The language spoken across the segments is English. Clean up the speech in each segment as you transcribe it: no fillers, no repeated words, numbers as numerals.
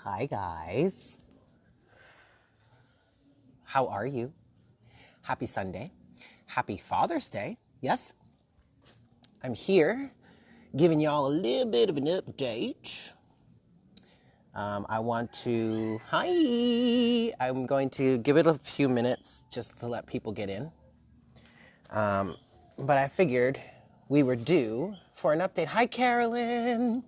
Hi guys. How are you? Happy Sunday. Happy Father's Day. Yes, I'm here giving y'all a little bit of an update. I'm going to give it a few minutes just to let people get in. But I figured we were due for an update. Hi, Carolyn.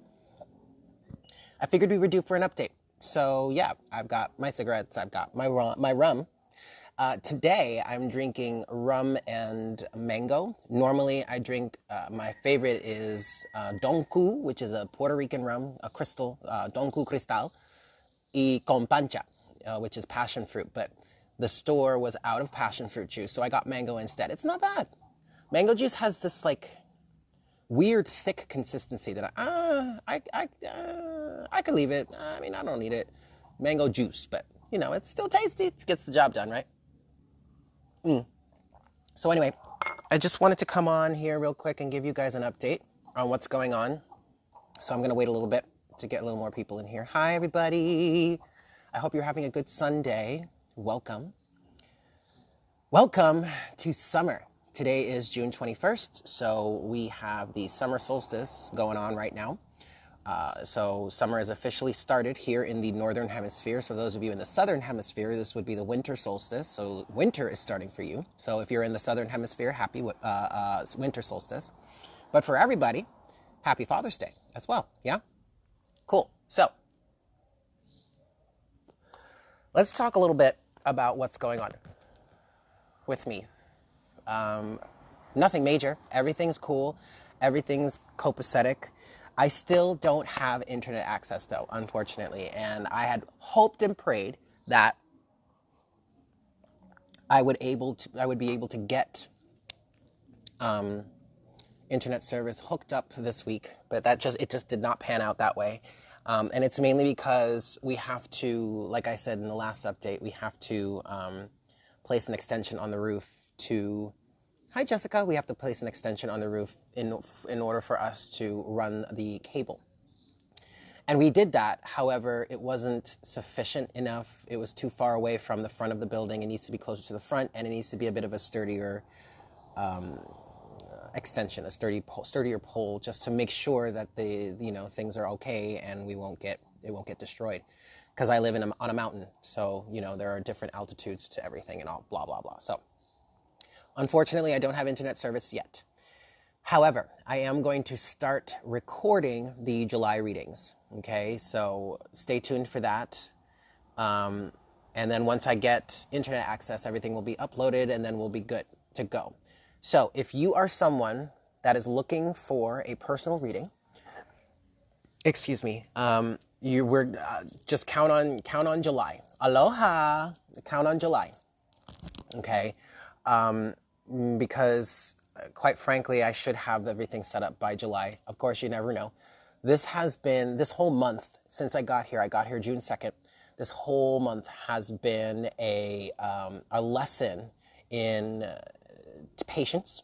I figured we were due for an update. So yeah, I've got my cigarettes. I've got my rum. Today, I'm drinking rum and mango. Normally, I drink, my favorite is Donku, which is a Puerto Rican rum, a crystal, Donku Cristal, y con pancha, which is passion fruit. But the store was out of passion fruit juice, so I got mango instead. It's not bad. Mango juice has this, like, weird, thick consistency that I could leave it. I mean, I don't need it. Mango juice, but, you know, it's still tasty. It gets the job done, right? So anyway, I just wanted to come on here real quick and give you guys an update on what's going on. So I'm going to wait a little bit to get a little more people in here. Hi, everybody. I hope you're having a good Sunday. Welcome. Welcome to summer. Today is June 21st, so we have the summer solstice going on right now. So summer has officially started here in the northern hemisphere. So for those of you in the southern hemisphere, this would be the winter solstice. So winter is starting for you. So if you're in the southern hemisphere, happy winter solstice. But for everybody, happy Father's Day as well. Yeah? Cool. So let's talk a little bit about what's going on with me. Nothing major. Everything's cool. Everything's copacetic. I still don't have internet access, though, unfortunately. And I had hoped and prayed that I would be able to get internet service hooked up this week, but it just did not pan out that way. And it's mainly because we have to, like I said in the last update, we have to place an extension on the roof to. Hi, Jessica. We have to place an extension on the roof in order for us to run the cable. And we did that. However, it wasn't sufficient enough. It was too far away from the front of the building. It needs to be closer to the front, and it needs to be a bit of a sturdier extension, a sturdier pole, just to make sure that things are okay and it won't get destroyed. Because I live on a mountain, so there are different altitudes to everything and all blah blah blah. So. Unfortunately, I don't have internet service yet. However, I am going to start recording the July readings. Okay, so stay tuned for that. And then once I get internet access, everything will be uploaded and then we'll be good to go. So if you are someone that is looking for a personal reading, just count on July. Aloha, count on July. Okay. Because quite frankly, I should have everything set up by July. Of course, you never know. This whole month since I got here June 2nd. This whole month has been a lesson in patience,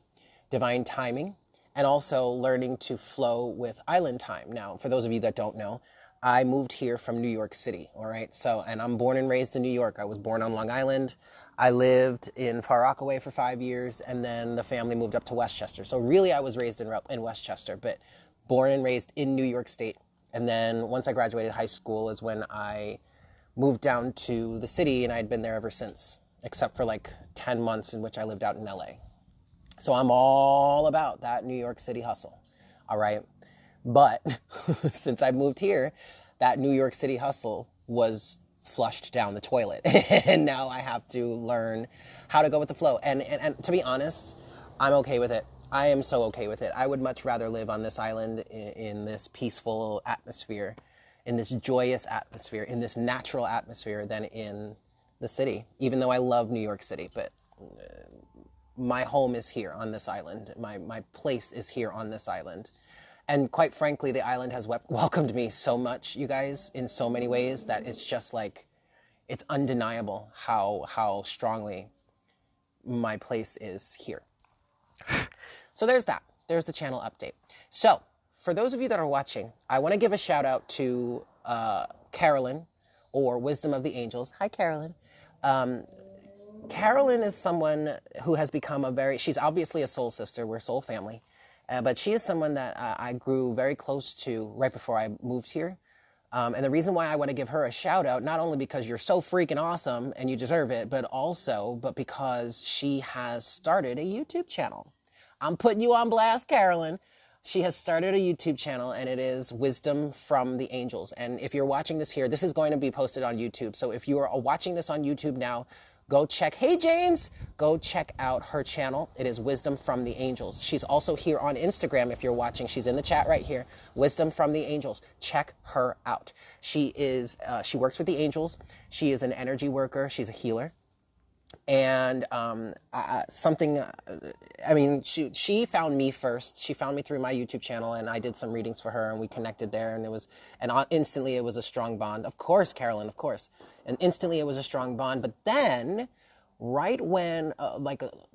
divine timing, and also learning to flow with island time. Now, for those of you that don't know, I moved here from New York City, all right? And I'm born and raised in New York. I was born on Long Island. I lived in Far Rockaway for 5 years, and then the family moved up to Westchester. So really, I was raised in Westchester, but born and raised in New York State. And then once I graduated high school is when I moved down to the city, and I'd been there ever since, except for like 10 months in which I lived out in LA. So I'm all about that New York City hustle, all right? But since I moved here, that New York City hustle was flushed down the toilet. And now I have to learn how to go with the flow. And to be honest, I'm okay with it. I am so okay with it. I would much rather live on this island in this peaceful atmosphere, in this joyous atmosphere, in this natural atmosphere than in the city, even though I love New York City. But my home is here on this island. My place is here on this island. And quite frankly, the island has welcomed me so much, you guys, in so many ways that it's just like, it's undeniable how strongly my place is here. So there's that. There's the channel update. So for those of you that are watching, I want to give a shout out to Carolyn or Wisdom of the Angels. Hi, Carolyn. Um, Carolyn is someone who has become she's obviously a soul sister. We're soul family. But she is someone that I grew very close to right before I moved here. And the reason why I want to give her a shout out, not only because you're so freaking awesome and you deserve it, but because she has started a YouTube channel. I'm putting you on blast, Carolyn. She has started a YouTube channel, and it is Wisdom from the Angels. And if you're watching this here, this is going to be posted on YouTube. So if you are watching this on YouTube now, go check, hey James, go check out her channel. It is Wisdom from the Angels. She's also here on Instagram if you're watching. She's in the chat right here, Wisdom from the Angels. Check her out. She works with the angels. She is an energy worker. She's a healer. And she found me first. She found me through my YouTube channel, and I did some readings for her, and we connected there, and instantly it was a strong bond. Of course, Carolyn, of course. And instantly it was a strong bond. But then, right when,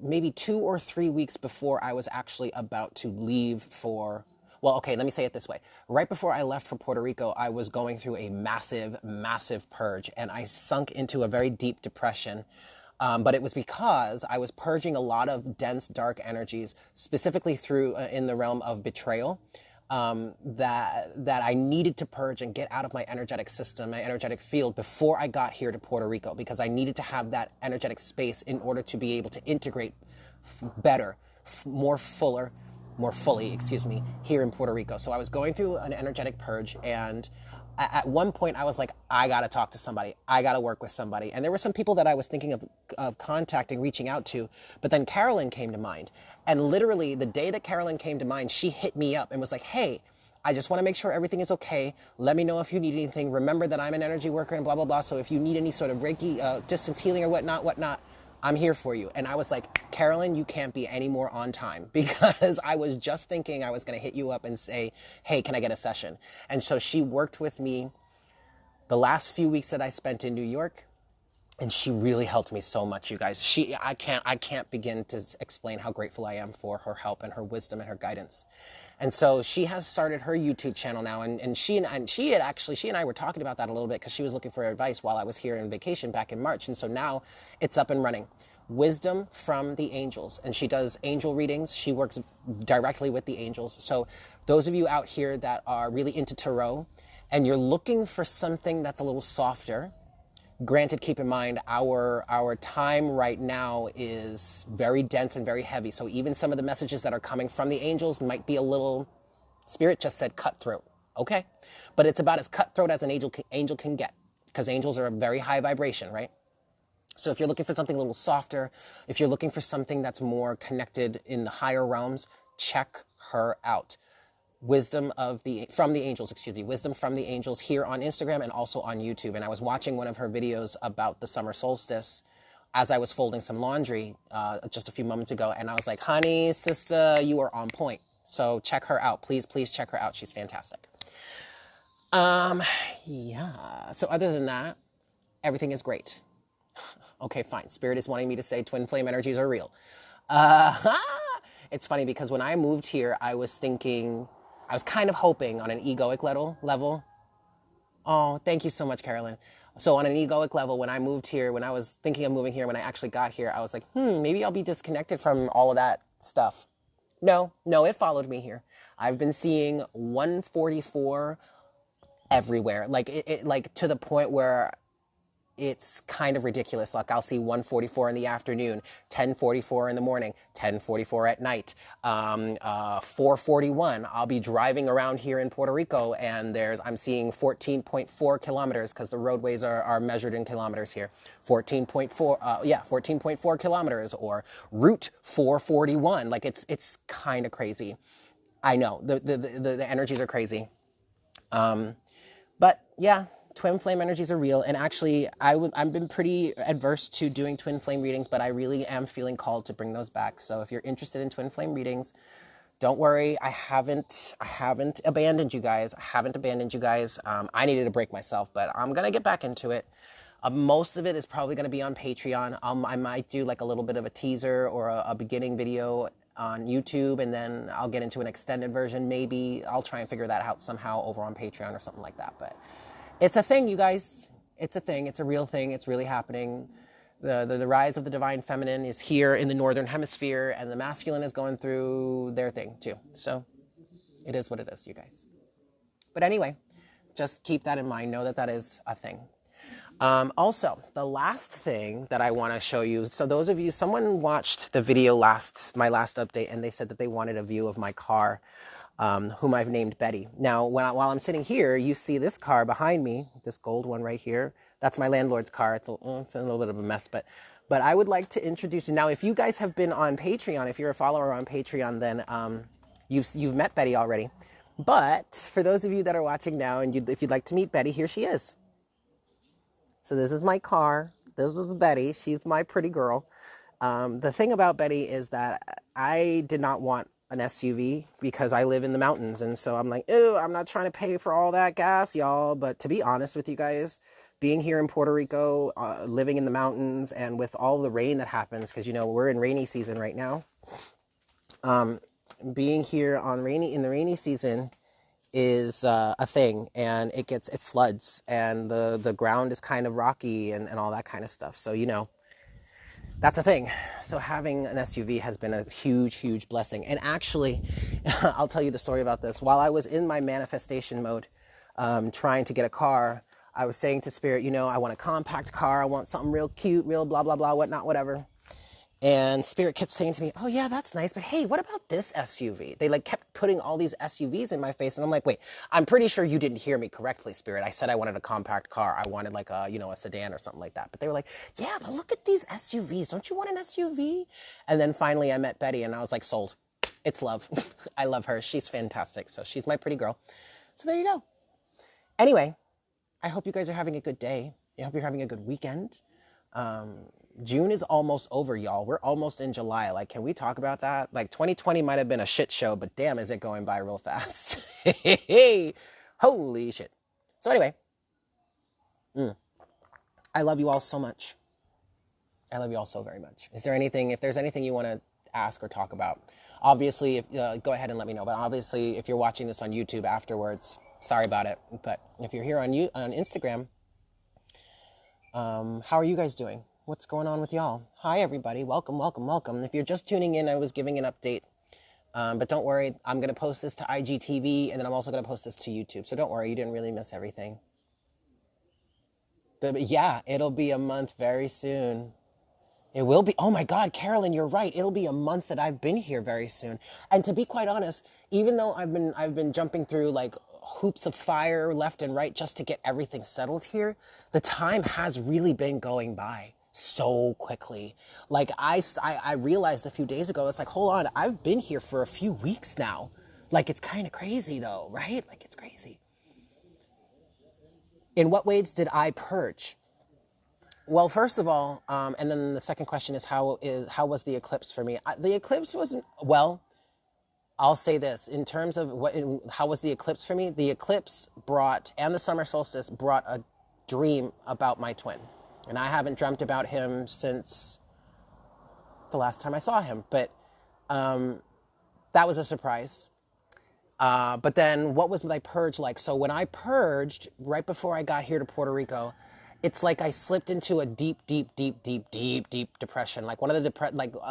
maybe 2 or 3 weeks before I was actually about to leave for, well, okay, let me say it this way. Right before I left for Puerto Rico, I was going through a massive, massive purge, and I sunk into a very deep depression. But it was because I was purging a lot of dense, dark energies, specifically through in the realm of betrayal, that I needed to purge and get out of my energetic system, my energetic field, before I got here to Puerto Rico, because I needed to have that energetic space in order to be able to integrate better, more fully, here in Puerto Rico. So I was going through an energetic purge, and at one point I was like, I got to talk to somebody. I got to work with somebody. And there were some people that I was thinking of contacting, reaching out to, but then Carolyn came to mind. And literally the day that Carolyn came to mind, she hit me up and was like, hey, I just want to make sure everything is okay. Let me know if you need anything. Remember that I'm an energy worker and blah, blah, blah. So if you need any sort of Reiki, distance healing or whatnot, I'm here for you. And I was like, Carolyn, you can't be any more on time, because I was just thinking I was going to hit you up and say, hey, can I get a session? And so she worked with me the last few weeks that I spent in New York. And she really helped me so much, you guys. I can't begin to explain how grateful I am for her help and her wisdom and her guidance. And so she has started her YouTube channel now, and she and I were talking about that a little bit, because she was looking for advice while I was here on vacation back in March. And so now it's up and running. Wisdom from the Angels. And she does angel readings. She works directly with the angels. So those of you out here that are really into tarot and you're looking for something that's a little softer, granted, keep in mind, our time right now is very dense and very heavy. So even some of the messages that are coming from the angels might be a little, Spirit just said cutthroat. Okay. But it's about as cutthroat as an angel can get, because angels are a very high vibration, right? So if you're looking for something a little softer, if you're looking for something that's more connected in the higher realms, check her out. Wisdom from the Angels here on Instagram and also on YouTube. And I was watching one of her videos about the summer solstice as I was folding some laundry just a few moments ago. And I was like, honey, sister, you are on point. So check her out. Please check her out. She's fantastic. Yeah. So other than that, everything is great. Okay, fine. Spirit is wanting me to say twin flame energies are real. It's funny because when I moved here, I was kind of hoping on an egoic level. Oh, thank you so much, Carolyn. So on an egoic level, when I moved here, when I was thinking of moving here, when I actually got here, I was like, maybe I'll be disconnected from all of that stuff. No, it followed me here. I've been seeing 144 everywhere. Like to the point where it's kind of ridiculous. Like I'll see 144 in the afternoon, 1044 in the morning, 1044 at night, 441. I'll be driving around here in Puerto Rico, and I'm seeing 14.4 kilometers, because the roadways are measured in kilometers here. 14.4 kilometers, or Route 441. Like it's kind of crazy. I know the energies are crazy. But yeah, twin flame energies are real. And actually, I've been pretty adverse to doing twin flame readings, but I really am feeling called to bring those back. So if you're interested in twin flame readings, don't worry. I haven't abandoned you guys. I needed a break myself, but I'm going to get back into it. Most of it is probably going to be on Patreon. I might do like a little bit of a teaser or a beginning video on YouTube, and then I'll get into an extended version. Maybe I'll try and figure that out somehow over on Patreon or something like that. But it's a thing, you guys. It's a thing. It's a real thing. It's really happening. The rise of the divine feminine is here in the northern hemisphere, and the masculine is going through their thing too. So it is what it is, you guys. But anyway, just keep that in mind. Know that that is a thing. Also, the last thing that I want to show you. So those of you, someone watched the video my last update, and they said that they wanted a view of my car, whom I've named Betty. Now, while I'm sitting here, you see this car behind me, this gold one right here. That's my landlord's car. It's a little bit of a mess, but I would like to introduce you. Now, if you guys have been on Patreon, if you're a follower on Patreon, then you've met Betty already. But for those of you that are watching now, and if you'd like to meet Betty, here she is. So this is my car. This is Betty. She's my pretty girl. The thing about Betty is that I did not want an SUV because I live in the mountains. And so I'm like, ew, I'm not trying to pay for all that gas, y'all. But to be honest with you guys, being here in Puerto Rico, living in the mountains, and with all the rain that happens, because, we're in rainy season right now. Being here in the rainy season is a thing, and it floods, and the ground is kind of rocky and all that kind of stuff. So, that's a thing. So having an SUV has been a huge, huge blessing. And actually, I'll tell you the story about this. While I was in my manifestation mode, trying to get a car, I was saying to Spirit, I want a compact car. I want something real cute, real blah, blah, blah, whatnot, whatever. And Spirit kept saying to me, oh yeah, that's nice, but hey, what about this SUV? They kept putting all these SUVs in my face, and I'm like, wait, I'm pretty sure you didn't hear me correctly, Spirit. I said I wanted a compact car. I wanted a sedan or something like that. But they were like, yeah, but look at these SUVs. Don't you want an SUV? And then finally I met Betty, and I was like, sold. It's love. I love her. She's fantastic. So she's my pretty girl. So there you go. Anyway, I hope you guys are having a good day. I hope you're having a good weekend. June is almost over, y'all. We're almost in July. Can we talk about that? 2020 might have been a shit show, but damn, is it going by real fast. Holy shit. So anyway, I love you all so much. I love you all so very much. If there's anything you want to ask or talk about, obviously, go ahead and let me know. But obviously, if you're watching this on YouTube afterwards, sorry about it. But if you're here on Instagram, how are you guys doing? What's going on with y'all? Hi, everybody. Welcome, welcome, welcome. If you're just tuning in, I was giving an update. But don't worry, I'm going to post this to IGTV, and then I'm also going to post this to YouTube. So don't worry, you didn't really miss everything. But yeah, it'll be a month very soon. It will be. Oh my God, Carolyn, you're right. It'll be a month that I've been here very soon. And to be quite honest, even though I've been jumping through hoops of fire left and right just to get everything settled here, the time has really been going by so quickly. I realized a few days ago, it's hold on, I've been here for a few weeks now. It's kind of crazy though, right? It's crazy. In what ways did I purge? Well, first of all, and then the second question is how was the eclipse for me? The eclipse wasn't, well, I'll say this, in terms of how was the eclipse for me? The eclipse and the summer solstice brought a dream about my twin. And I haven't dreamt about him since the last time I saw him. But that was a surprise. But then what was my purge like? So when I purged, right before I got here to Puerto Rico, it's like I slipped into a deep, deep, deep, deep, deep, deep depression. One of the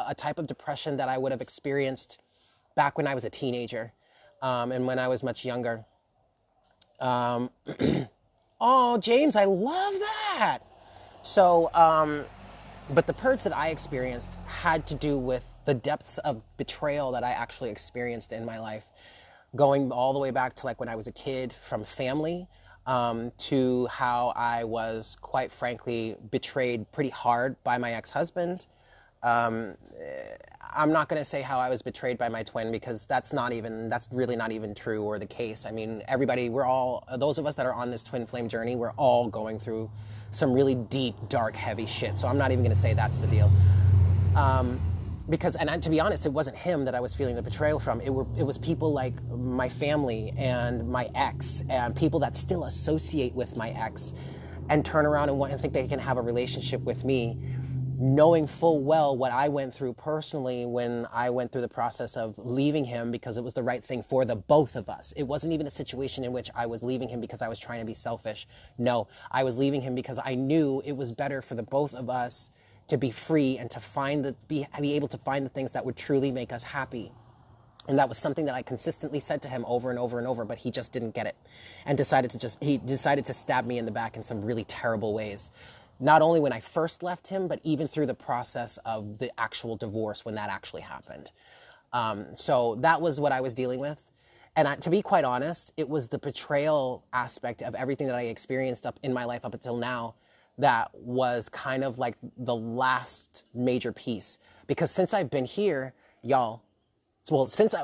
a type of depression that I would have experienced back when I was a teenager, and when I was much younger. Oh, James, I love that. So, but the purge that I experienced had to do with the depths of betrayal that I actually experienced in my life, going all the way back to when I was a kid, from family, to how I was, quite frankly, betrayed pretty hard by my ex-husband. I'm not going to say how I was betrayed by my twin, because that's really not even true or the case. I mean, everybody, those of us that are on this twin flame journey, we're all going through some really deep, dark, heavy shit. So I'm not even going to say that's the deal. Because, and to be honest, it wasn't him that I was feeling the betrayal from. It was people like my family and my ex, and people that still associate with my ex and turn around and think they can have a relationship with me knowing full well what I went through personally when I went through the process of leaving him because it was the right thing for the both of us. It wasn't even a situation in which I was leaving him because I was trying to be selfish. No, I was leaving him because I knew it was better for the both of us to be free and to be able to find the things that would truly make us happy. And that was something that I consistently said to him over and over and over, but he just didn't get it and he decided to stab me in the back in some really terrible ways. Not only when I first left him, but even through the process of the actual divorce when that actually happened. So that was what I was dealing with. And to be quite honest, it was the betrayal aspect of everything that I experienced up in my life up until now that was kind of like the last major piece. Because since I've been here, y'all, well, since I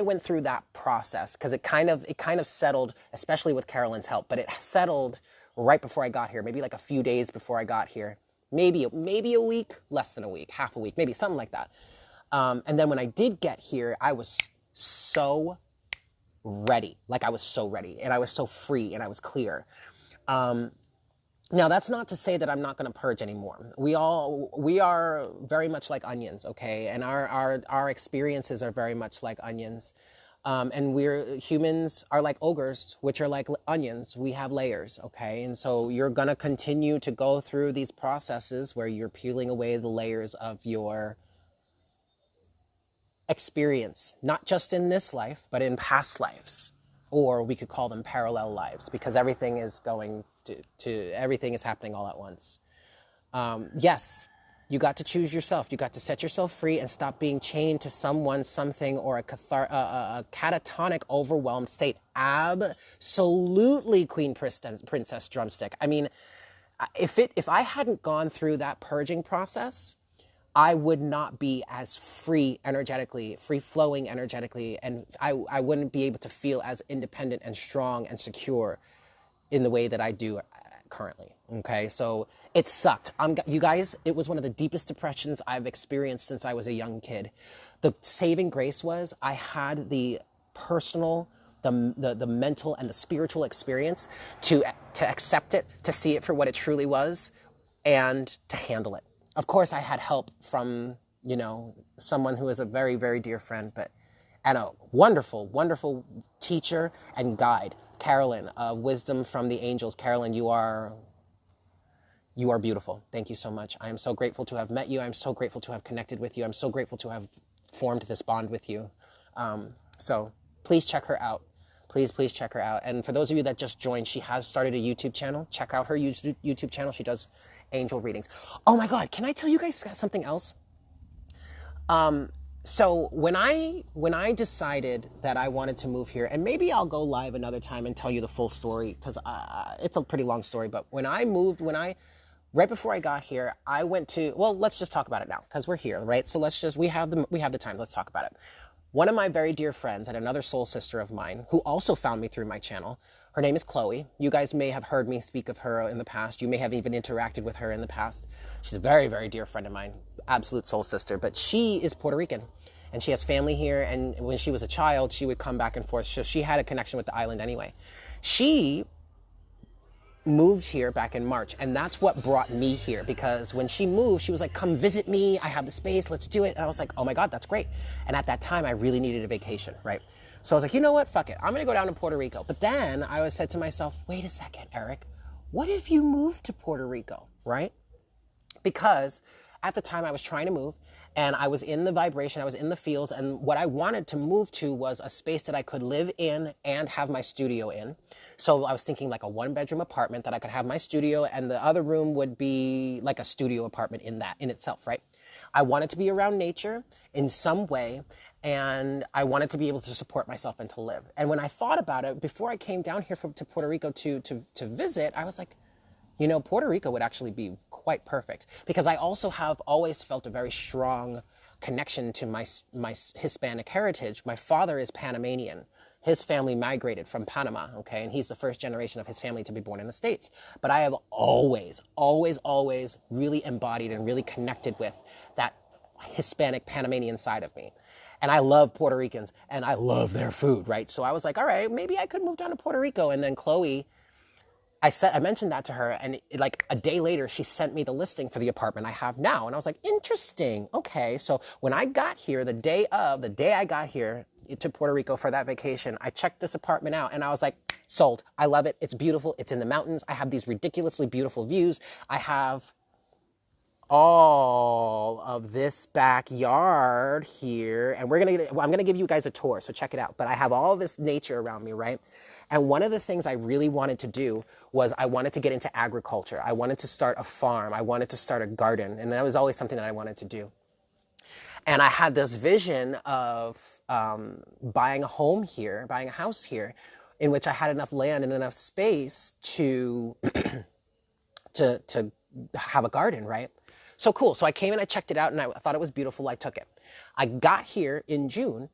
went through that process, because it kind of settled, especially with Carolyn's help, but it settled right before I got here, maybe like a few days before I got here, maybe a week, less than a week, half a week, maybe something like that. And then when I did get here, I was so ready, like I was so ready, and I was so free, and I was clear. Now, that's not to say that I'm not going to purge anymore. We are very much like onions, okay? And our experiences are very much like onions. And humans are like ogres, which are like onions. We have layers, okay? And so you're going to continue to go through these processes where you're peeling away the layers of your experience, not just in this life, but in past lives. Or we could call them parallel lives, because everything is going everything is happening all at once. Yes, you got to choose yourself. You got to set yourself free and stop being chained to someone, something, or a catatonic, overwhelmed state. Absolutely, Queen Princess Drumstick. I mean, if I hadn't gone through that purging process, I would not be as free energetically, free-flowing energetically, and I wouldn't be able to feel as independent and strong and secure in the way that I do currently, okay? So it sucked. You guys, it was one of the deepest depressions I've experienced since I was a young kid. The saving grace was I had the personal, the mental, and the spiritual experience to accept it, to see it for what it truly was, and to handle it. Of course, I had help from, someone who is a very, very dear friend, and a wonderful, wonderful teacher and guide, Carolyn, of Wisdom from the Angels. Carolyn, you are beautiful. Thank you so much. I am so grateful to have met you. I'm so grateful to have connected with you. I'm so grateful to have formed this bond with you. So please check her out. Please check her out. And for those of you that just joined, she has started a YouTube channel. Check out her YouTube channel. She does angel readings. Oh my God, can I tell you guys something else? So when I decided that I wanted to move here, and maybe I'll go live another time and tell you the full story, because it's a pretty long story, but right before I got here, I went to, well, let's just talk about it now, because we're here, right? So we have the time, let's talk about it. One of my very dear friends and another soul sister of mine, who also found me through my channel, her name is Chloe. You guys may have heard me speak of her in the past. You may have even interacted with her in the past. She's a very, very dear friend of mine, absolute soul sister, but she is Puerto Rican, and she has family here, and when she was a child, she would come back and forth, so she had a connection with the island anyway. She moved here back in March, and that's what brought me here, because when she moved, she was like, come visit me, I have the space, let's do it. And I was like, oh my God, that's great. And at that time, I really needed a vacation, right? So I was like, you know what, fuck it, I'm gonna go down to Puerto Rico. But then I said to myself, wait a second, Eric, what if you moved to Puerto Rico, right? Because at the time I was trying to move, and I was in the vibration, I was in the fields, and what I wanted to move to was a space that I could live in and have my studio in. So I was thinking like a 1-bedroom apartment that I could have my studio, and the other room would be like a studio apartment in itself, right? I wanted to be around nature in some way, and I wanted to be able to support myself and to live. And when I thought about it, before I came down here to Puerto Rico to visit, I was like, Puerto Rico would actually be quite perfect, because I also have always felt a very strong connection to my Hispanic heritage. My father is Panamanian. His family migrated from Panama, okay, and he's the first generation of his family to be born in the States. But I have always, always, always really embodied and really connected with that Hispanic Panamanian side of me. And I love Puerto Ricans, and I love their food, right? So I was like, all right, maybe I could move down to Puerto Rico. And then Chloe I mentioned that to her, and like a day later, she sent me the listing for the apartment I have now. And I was like, interesting. Okay. So when I got here, the day I got here to Puerto Rico for that vacation, I checked this apartment out and I was like, sold. I love it. It's beautiful. It's in the mountains. I have these ridiculously beautiful views. I have all of this backyard here, and I'm gonna give you guys a tour, so check it out. But I have all this nature around me, right? And one of the things I really wanted to do was I wanted to get into agriculture. I wanted to start a farm. I wanted to start a garden, and that was always something that I wanted to do. And I had this vision of buying a home here, buying a house here, in which I had enough land and enough space to to have a garden, right? So cool. So I came and I checked it out and I thought it was beautiful. I took it. I got here in June.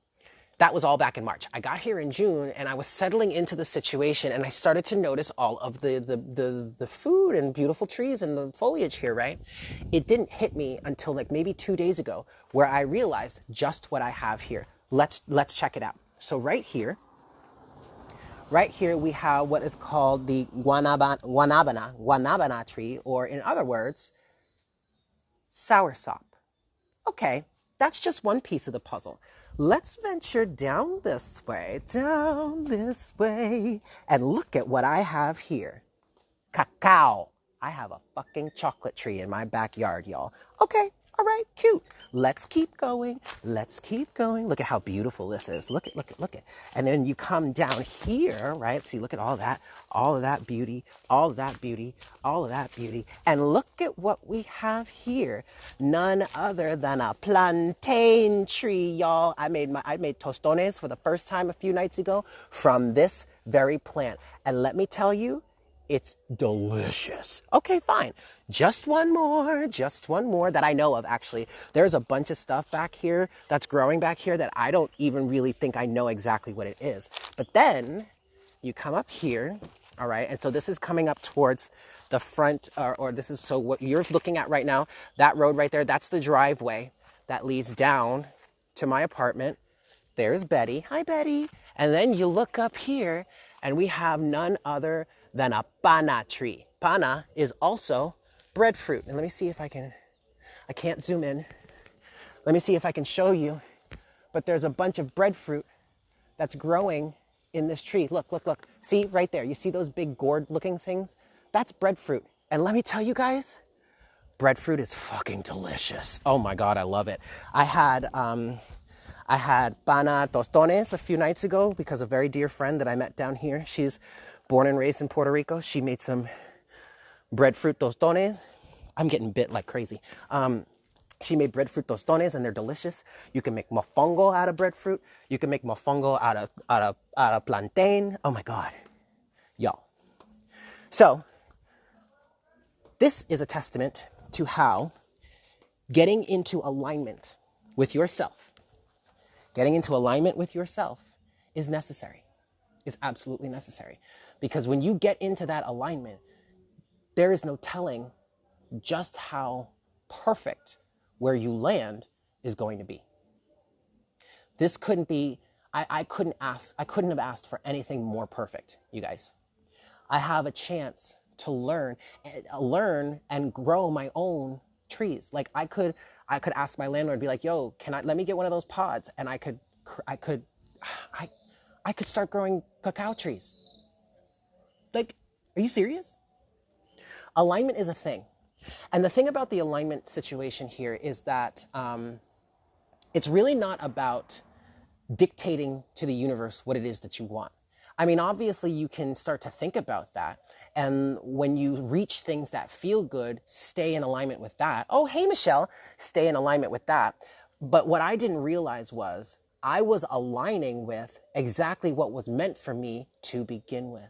That was all back in March. I got here in June and I was settling into the situation and I started to notice all of the food and beautiful trees and the foliage here, right? It didn't hit me until like maybe 2 days ago where I realized just what I have here. Let's check it out. So right here we have what is called the guanabana tree, or in other words, soursop. Okay, that's just one piece of the puzzle. Let's venture down this way, and look at what I have here. Cacao. I have a fucking chocolate tree in my backyard, y'all. Okay, all right, cute. Let's keep going. Look at how beautiful this is. Look at. And then you come down here, right? See, look at all of that beauty. And look at what we have here. None other than a plantain tree, y'all. I made tostones for the first time a few nights ago from this very plant. And let me tell you, it's delicious. Okay, fine. Just one more that I know of, actually. There's a bunch of stuff back here that's growing back here that I don't even really think I know exactly what it is. But then you come up here, all right? And so this is coming up towards the front, or this is, so what you're looking at right now, that road right there, that's the driveway that leads down to my apartment. There's Betty. Hi, Betty. And then you look up here and we have none other than a pana tree. Pana is also breadfruit. And let me see if I can't zoom in. Let me see if I can show you. But there's a bunch of breadfruit that's growing in this tree. Look. See right there. You see those big gourd looking things? That's breadfruit. And let me tell you guys, breadfruit is fucking delicious. Oh my God, I love it. I had pana tostones a few nights ago because a very dear friend that I met down here, she's born and raised in Puerto Rico. She made some breadfruit tostones. I'm getting bit like crazy. She made breadfruit tostones and they're delicious. You can make mofongo out of breadfruit. You can make mofongo out of plantain. Oh my God, y'all. So this is a testament to how getting into alignment with yourself is necessary, is absolutely necessary. Because when you get into that alignment, there is no telling just how perfect where you land is going to be. This couldn't be, I couldn't have asked for anything more perfect, you guys. I have a chance to learn and grow my own trees. Like I could ask my landlord, be like, yo, let me get one of those pods? And I could start growing cacao trees. Like, are you serious? Alignment is a thing. And the thing about the alignment situation here is that it's really not about dictating to the universe what it is that you want. I mean, obviously you can start to think about that. And when you reach things that feel good, stay in alignment with that. Oh, hey, Michelle, stay in alignment with that. But what I didn't realize was I was aligning with exactly what was meant for me to begin with.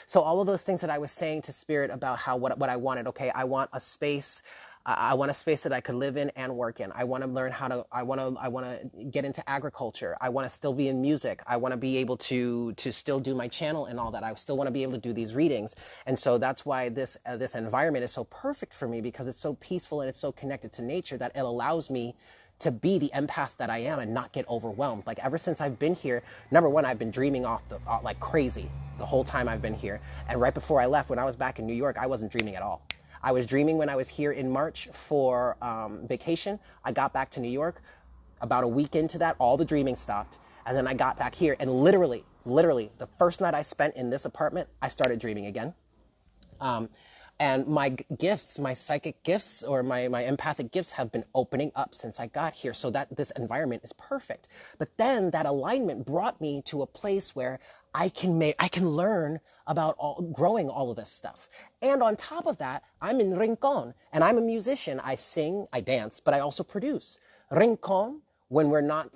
So all of those things that I was saying to Spirit about what I wanted, okay, I want a space. I want a space that I could live in and work in. I want to learn I want to get into agriculture. I want to still be in music. I want to be able to still do my channel and all that. I still want to be able to do these readings. And so that's why this environment is so perfect for me, because it's so peaceful and it's so connected to nature that it allows me to be the empath that I am and not get overwhelmed. Like ever since I've been here, number one, I've been dreaming like crazy the whole time I've been here. And right before I left, when I was back in New York, I wasn't dreaming at all. I was dreaming when I was here in March for vacation. I got back to New York. About a week into that, all the dreaming stopped. And then I got back here and literally, the first night I spent in this apartment, I started dreaming again. And my gifts, my psychic gifts or my empathic gifts have been opening up since I got here, so that this environment is perfect. But then that alignment brought me to a place where I can learn about growing all of this stuff. And on top of that, I'm in Rincon and I'm a musician. I sing, I dance, but I also produce. Rincon, when we're not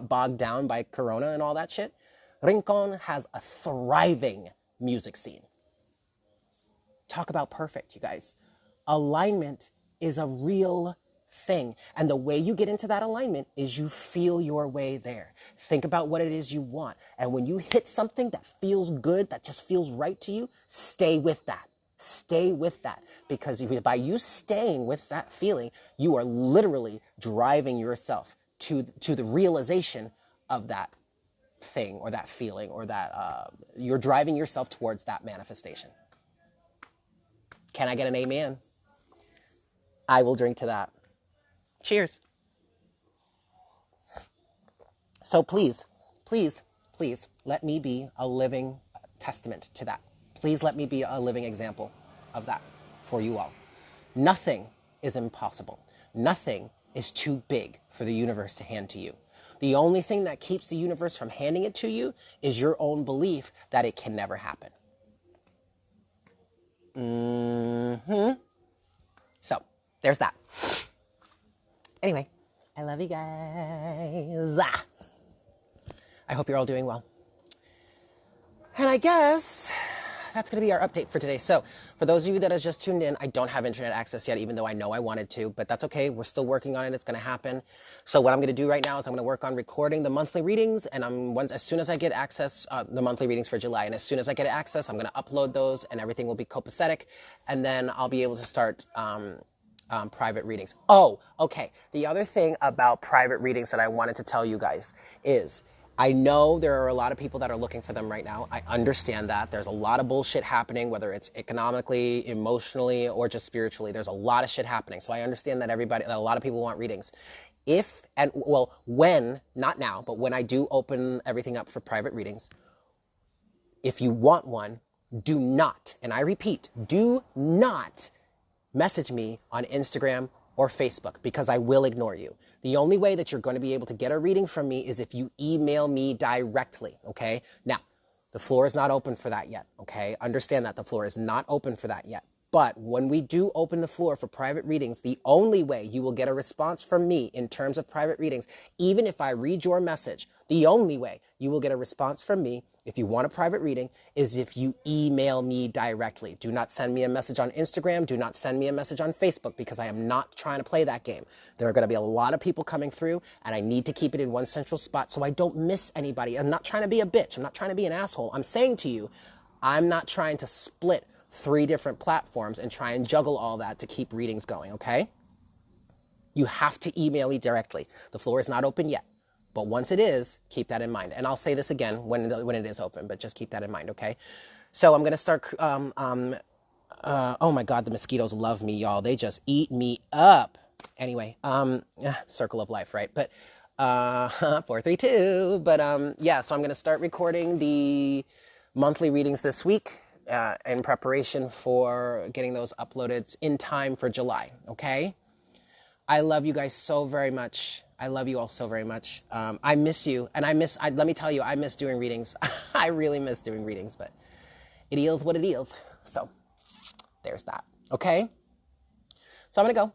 bogged down by Corona and all that shit, Rincon has a thriving music scene. Talk about perfect, you guys. Alignment is a real thing. And the way you get into that alignment is you feel your way there. Think about what it is you want. And when you hit something that feels good, that just feels right to you, stay with that. Stay with that. Because by you staying with that feeling, you are literally driving yourself to the realization of that thing or that feeling or that you're driving yourself towards that manifestation. Can I get an amen? I will drink to that. Cheers. So please, please, please let me be a living testament to that. Please let me be a living example of that for you all. Nothing is impossible. Nothing is too big for the universe to hand to you. The only thing that keeps the universe from handing it to you is your own belief that it can never happen. So, there's that. Anyway, I love you guys. I hope you're all doing well. And I guess that's going to be our update for today. So, for those of you that have just tuned in, I don't have internet access yet, even though I know I wanted to, but that's okay. We're still working on it. It's going to happen. So what I'm going to do right now is I'm going to work on recording the monthly readings, and as soon as I get access, the monthly readings for July, and as soon as I get access, I'm going to upload those, and everything will be copacetic, and then I'll be able to start private readings. Oh, okay. The other thing about private readings that I wanted to tell you guys is I know there are a lot of people that are looking for them right now. I understand that. There's a lot of bullshit happening, whether it's economically, emotionally, or just spiritually. There's a lot of shit happening. So I understand that a lot of people want readings. Not now, but when I do open everything up for private readings, if you want one, do not, and I repeat, do not message me on Instagram or Facebook, because I will ignore you. The only way that you're going to be able to get a reading from me is if you email me directly, okay? Now, the floor is not open for that yet, okay? Understand that the floor is not open for that yet. But when we do open the floor for private readings, the only way you will get a response from me in terms of private readings, even if I read your message, the only way you will get a response from me if you want a private reading is if you email me directly. Do not send me a message on Instagram. Do not send me a message on Facebook, because I am not trying to play that game. There are going to be a lot of people coming through, and I need to keep it in one central spot so I don't miss anybody. I'm not trying to be a bitch. I'm not trying to be an asshole. I'm saying to you, I'm not trying to split 3 different platforms and try and juggle all that to keep readings going, okay? You have to email me directly. The floor is not open yet. But once it is, keep that in mind. And I'll say this again when it is open, but just keep that in mind, okay? So I'm going to start, oh my God, the mosquitoes love me, y'all. They just eat me up. Anyway, circle of life, right? But, 432. But, yeah, so I'm going to start recording the monthly readings this week in preparation for getting those uploaded in time for July, okay? I love you guys so very much. I love you all so very much. I miss you. And let me tell you, I miss doing readings. I really miss doing readings, but it is what it is. So there's that. Okay? So I'm going to go.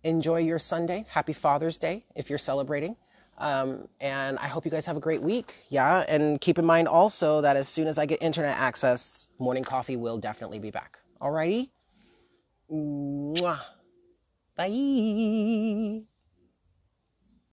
Enjoy your Sunday. Happy Father's Day if you're celebrating. And I hope you guys have a great week. Yeah. And keep in mind also that as soon as I get internet access, Morning Coffee will definitely be back. Alrighty? Mwah. Bye.